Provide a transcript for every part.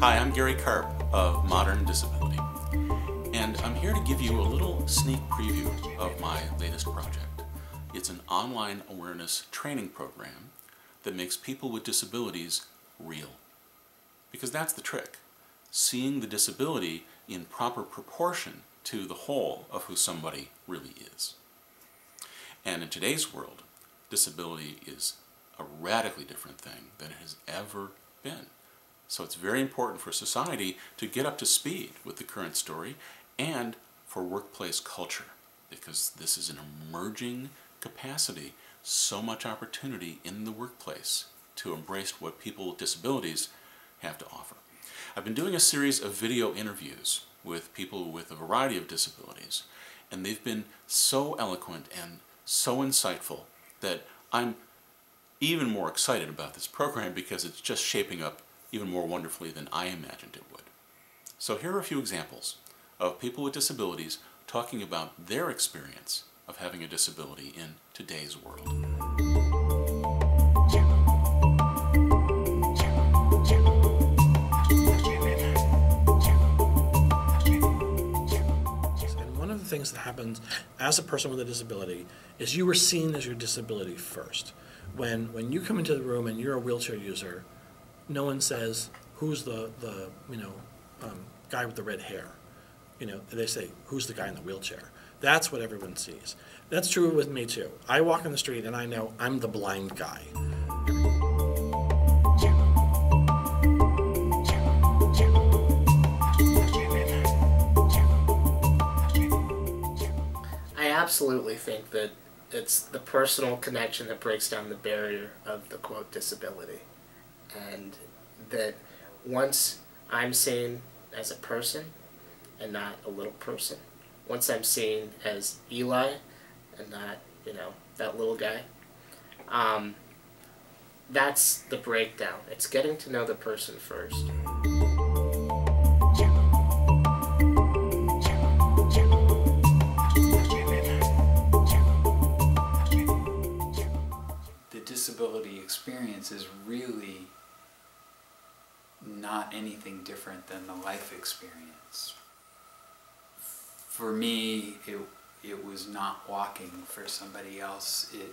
Hi, I'm Gary Karp of Modern Disability, and I'm here to give you a little sneak preview of my latest project. It's an online awareness training program that makes people with disabilities real. Because that's the trick, seeing the disability in proper proportion to the whole of who somebody really is. And in today's world, disability is a radically different thing than it has ever been. So it's very important for society to get up to speed with the current story and for workplace culture, because this is an emerging capacity, so much opportunity in the workplace to embrace what people with disabilities have to offer. I've been doing a series of video interviews with people with a variety of disabilities, and they've been so eloquent and so insightful that I'm even more excited about this program because it's just shaping up even more wonderfully than I imagined it would. So here are a few examples of people with disabilities talking about their experience of having a disability in today's world. And one of the things that happens as a person with a disability is you were seen as your disability first. When you come into the room and you're a wheelchair user, no one says, who's the guy with the red hair? They say, who's the guy in the wheelchair? That's what everyone sees. That's true with me too. I walk in the street and I know I'm the blind guy. I absolutely think that it's the personal connection that breaks down the barrier of the quote disability. And that once I'm seen as a person and not a little person, once I'm seen as Eli and not, that little guy, that's the breakdown. It's getting to know the person first. The disability experience is really not anything different than the life experience. For me, it was not walking. For somebody else, it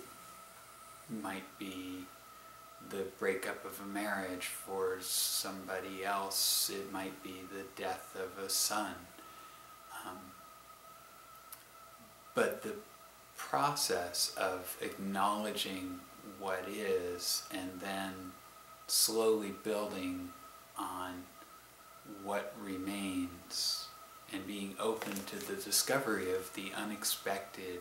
might be the breakup of a marriage. For somebody else, it might be the death of a son. But the process of acknowledging what is and then slowly building on what remains and being open to the discovery of the unexpected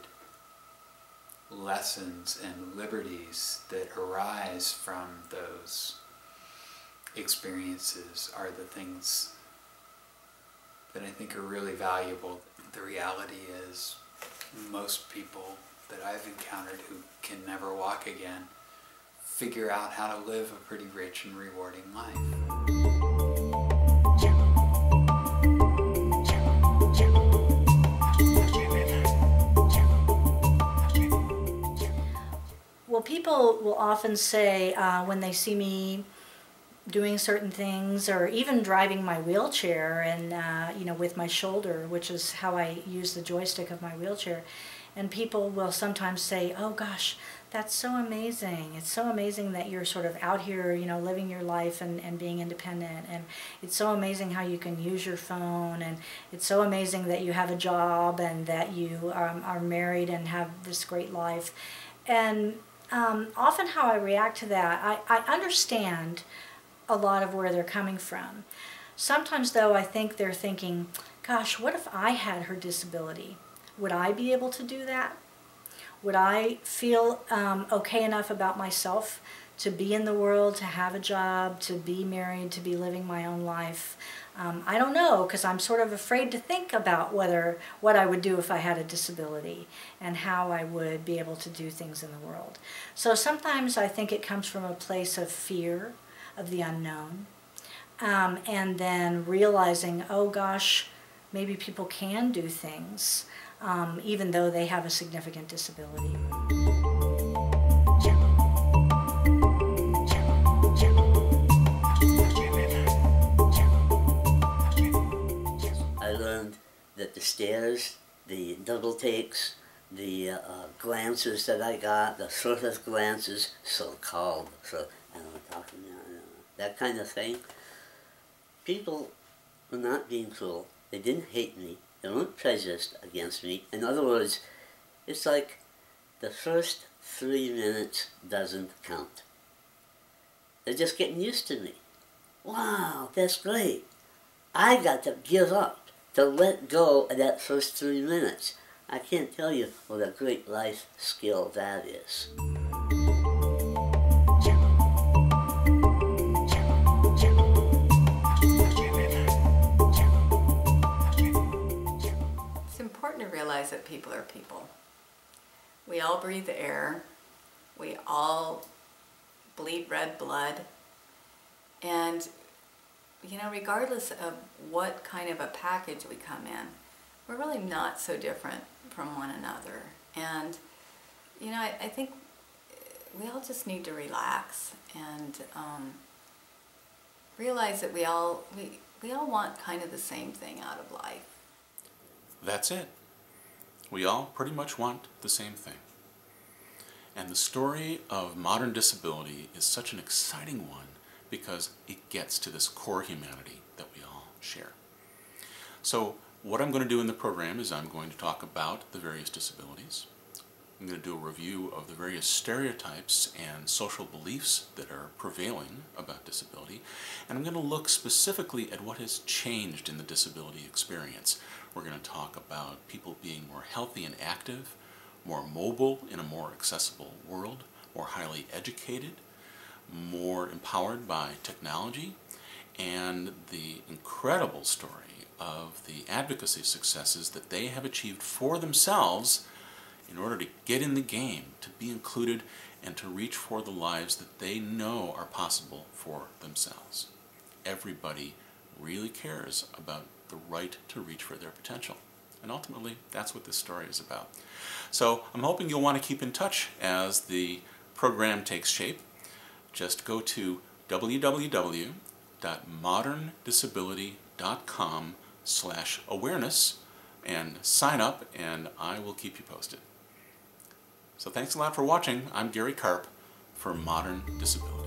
lessons and liberties that arise from those experiences are the things that I think are really valuable. The reality is most people that I've encountered who can never walk again figure out how to live a pretty rich and rewarding life. Well, people will often say when they see me doing certain things, or even driving my wheelchair and with my shoulder, which is how I use the joystick of my wheelchair, and people will sometimes say, oh gosh, that's so amazing. It's so amazing that you're sort of out here, living your life and being independent. And it's so amazing how you can use your phone. And it's so amazing that you have a job and that you are married and have this great life. And often how I react to that, I understand a lot of where they're coming from. Sometimes though, I think they're thinking, gosh, what if I had her disability? Would I be able to do that? Would I feel okay enough about myself to be in the world, to have a job, to be married, to be living my own life? I don't know, because I'm sort of afraid to think about what I would do if I had a disability and how I would be able to do things in the world. So sometimes I think it comes from a place of fear of the unknown, and then realizing, oh gosh, maybe people can do things even though they have a significant disability. that the stares, the double takes, the glances that I got, the surface glances, so-called, I don't know, talking, that kind of thing, people were not being cruel. They didn't hate me. They weren't prejudiced against me. In other words, it's like the first 3 minutes doesn't count. They're just getting used to me. Wow, that's great. I got to give up, to let go of that first 3 minutes. I can't tell you what a great life skill that is. It's important to realize that people are people. We all breathe air. We all bleed red blood. And, you know, regardless of what kind of a package we come in, we're really not so different from one another. And, you know, I think we all just need to relax and realize that we all want kind of the same thing out of life. That's it. We all pretty much want the same thing. And the story of modern disability is such an exciting one because it gets to this core humanity that we all share. So what I'm going to do in the program is I'm going to talk about the various disabilities. I'm going to do a review of the various stereotypes and social beliefs that are prevailing about disability, and I'm going to look specifically at what has changed in the disability experience. We're going to talk about people being more healthy and active, more mobile in a more accessible world, more highly educated, more empowered by technology, and the incredible story of the advocacy successes that they have achieved for themselves in order to get in the game, to be included, and to reach for the lives that they know are possible for themselves. Everybody really cares about the right to reach for their potential. And ultimately, that's what this story is about. So I'm hoping you'll want to keep in touch as the program takes shape. Just go to www.moderndisability.com/awareness and sign up, and I will keep you posted. So thanks a lot for watching. I'm Gary Karp for Modern Disability.